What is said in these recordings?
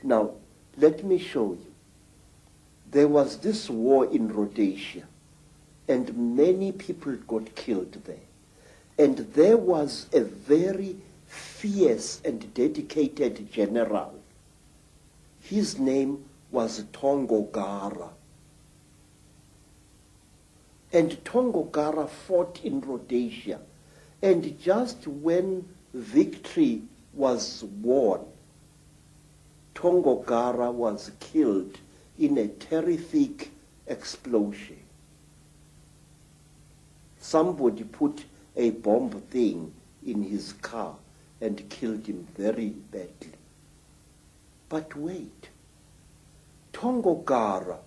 Now, let me show you. There was this war in Rhodesia, and many people got killed there. And there was a very fierce and dedicated general. His name was Tongogara. And Tongogara fought in Rhodesia. And just when victory was won, Tongogara was killed in a terrific explosion. Somebody put a bomb thing in his car and killed him very badly. But wait, Tongogara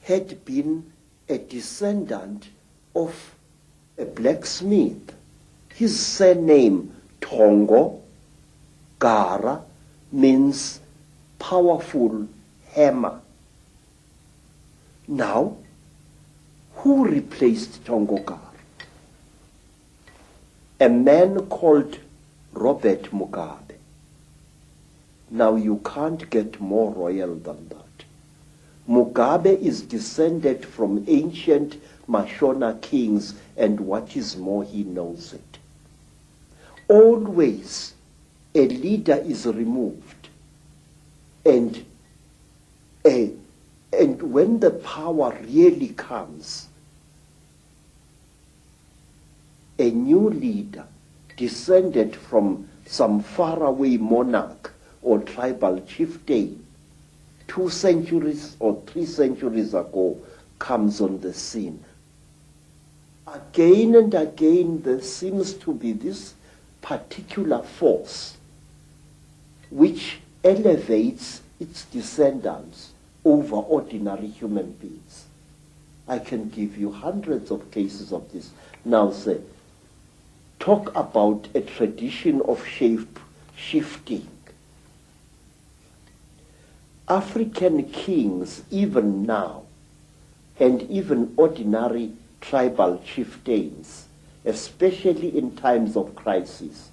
had been a descendant of a blacksmith. His surname, Tongo Gara, means powerful hammer. Now, who replaced Tongogara? A man called Robert Mugabe. Now, you can't get more royal than that. Mugabe is descended from ancient Mashona kings, and what is more, he knows it. Always a leader is removed, and when the power really comes, a new leader descended from some faraway monarch or tribal chieftain 2 centuries or 3 centuries ago comes on the scene. Again and again there seems to be this particular force which elevates its descendants over ordinary human beings. I can give you hundreds of cases of this. Now say, talk about a tradition of shape shifting. African kings, even now, and even ordinary tribal chieftains, especially in times of crisis,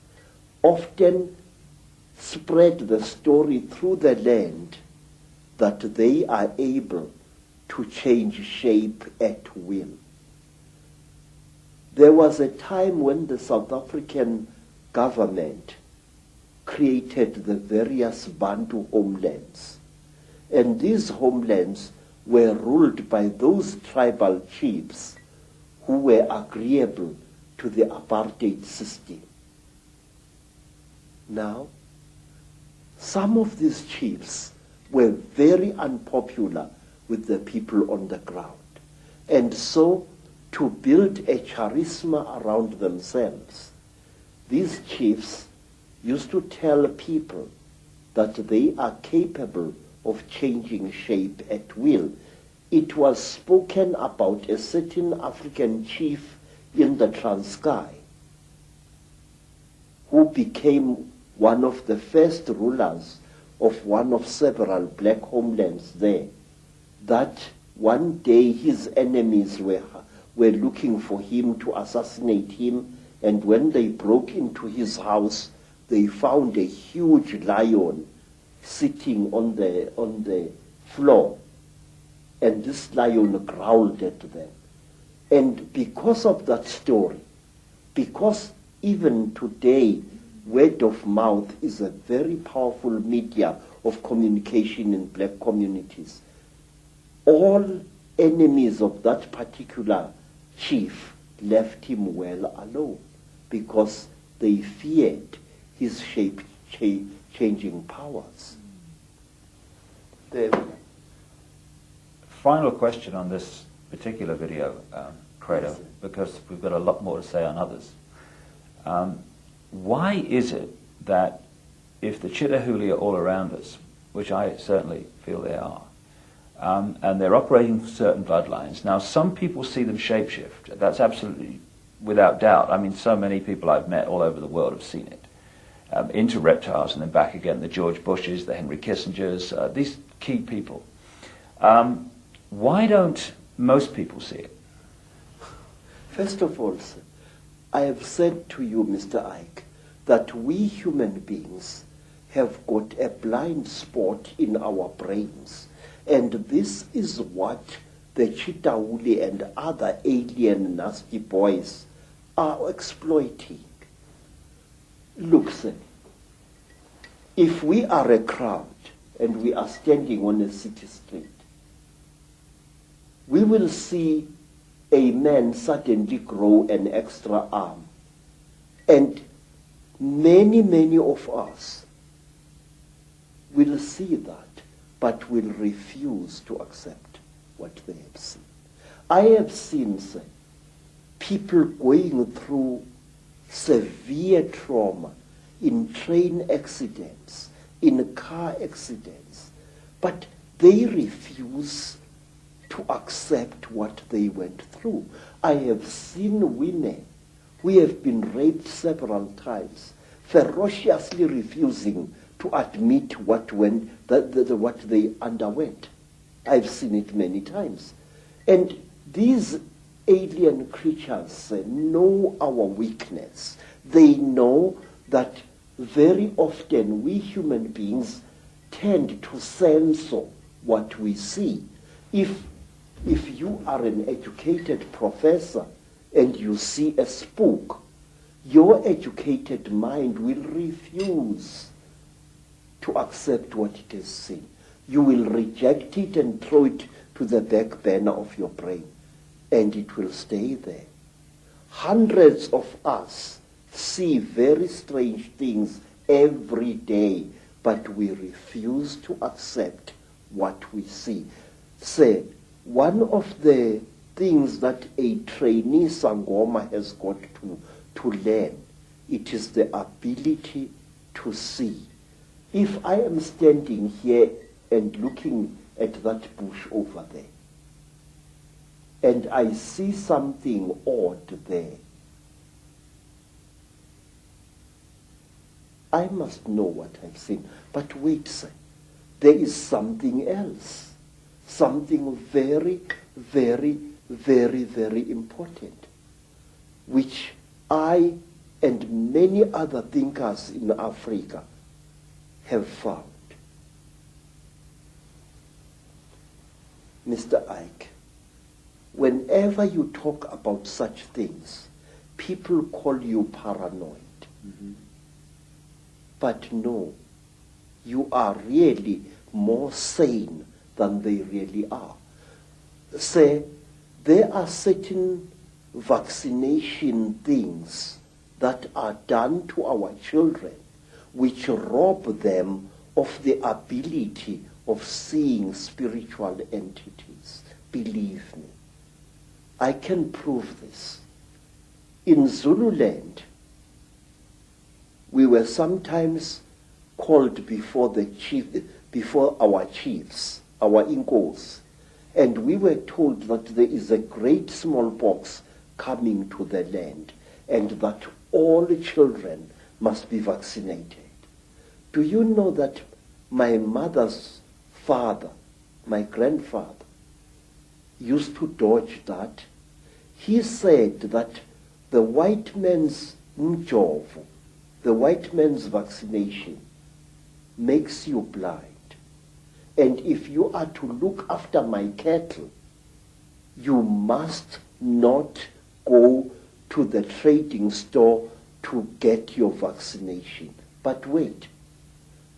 often spread the story through the land that they are able to change shape at will. There was a time when the South African government created the various Bantu homelands. And these homelands were ruled by those tribal chiefs who were agreeable to the apartheid system. Now, some of these chiefs were very unpopular with the people on the ground. And so, to build a charisma around themselves, these chiefs used to tell people that they are capable of changing shape at will. It was spoken about a certain African chief in the Transkei who became one of the first rulers of one of several black homelands there, that one day his enemies were looking for him to assassinate him, and when they broke into his house, they found a huge lion sitting on the floor, and this lion growled at them. And because of that story, because even today word of mouth is a very powerful media of communication in black communities, all enemies of that particular chief left him well alone because they feared his shape-changing powers. Final question on this particular video, Credo, because we've got a lot more to say on others. Why is it that if the Chitahuli are all around us, which I certainly feel they are, and they're operating certain bloodlines, now some people see them shapeshift. That's absolutely without doubt. I mean, so many people I've met all over the world have seen it. Into reptiles and then back again, the George Bushes, the Henry Kissingers, these key people. Why don't most people see it? First of all, sir, I have said to you, Mr. Icke, that we human beings have got a blind spot in our brains. And this is what the Chitauli and other alien nasty boys are exploiting. Look, sir, if we are a crowd and we are standing on a city street, we will see a man suddenly grow an extra arm. And many of us will see that, but will refuse to accept what they have seen. I have seen, sir, people going through severe trauma in train accidents, in car accidents, but they refuse to accept what they went through. I have seen women who have been raped several times, ferociously refusing to admit what they underwent. I've seen it many times. And these alien creatures know our weakness. They know that very often we human beings tend to censor what we see. If you are an educated professor and you see a spook, your educated mind will refuse to accept what it has seen. You will reject it and throw it to the back burner of your brain, and it will stay there. Hundreds of us see very strange things every day, but we refuse to accept what we see. Say, one of the things that a trainee Sangoma has got to learn, it is the ability to see. If I am standing here and looking at that bush over there, and I see something odd there, I must know what I've seen. But wait, sir, there is something else, something very, very, very, very important, which I and many other thinkers in Africa have found. Mr. Icke, whenever you talk about such things, people call you paranoid. Mm-hmm. But no, you are really more sane than they really are. Say, there are certain vaccination things that are done to our children which rob them of the ability of seeing spiritual entities. Believe me, I can prove this. In Zululand, we were sometimes called before our chiefs, our Inkos, and we were told that there is a great smallpox coming to the land and that all children must be vaccinated. Do you know that my mother's father, my grandfather, used to dodge that? He said that the white man's mjovo, the white man's vaccination, makes you blind. And if you are to look after my cattle, you must not go to the trading store to get your vaccination. But wait,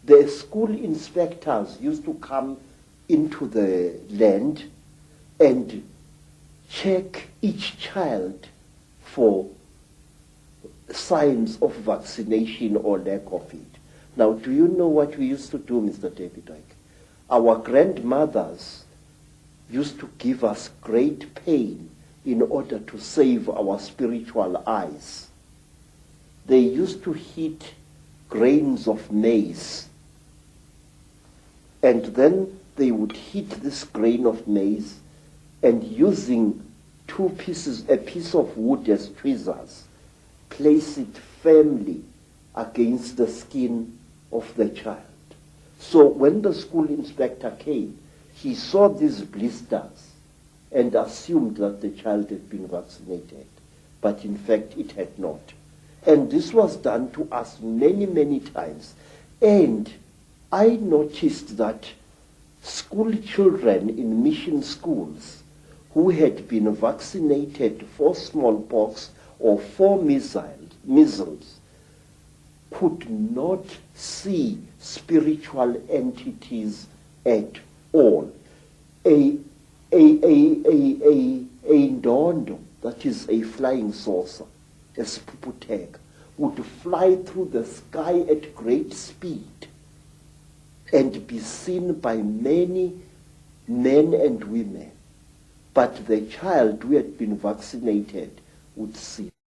the school inspectors used to come into the land and check each child for signs of vaccination or lack of it. Now, do you know what we used to do, Mr. David Icke? Our grandmothers used to give us great pain in order to save our spiritual eyes. They used to heat grains of maize, and then they would heat this grain of maize, and using a piece of wood as tweezers, place it firmly against the skin of the child. So when the school inspector came, he saw these blisters and assumed that the child had been vaccinated, but in fact it had not. And this was done to us many, many times. And I noticed that school children in mission schools who had been vaccinated for smallpox or for measles could not see spiritual entities at all. A ndondo, that is a flying saucer, a spuputeg, would fly through the sky at great speed and be seen by many men and women. But the child who had been vaccinated would see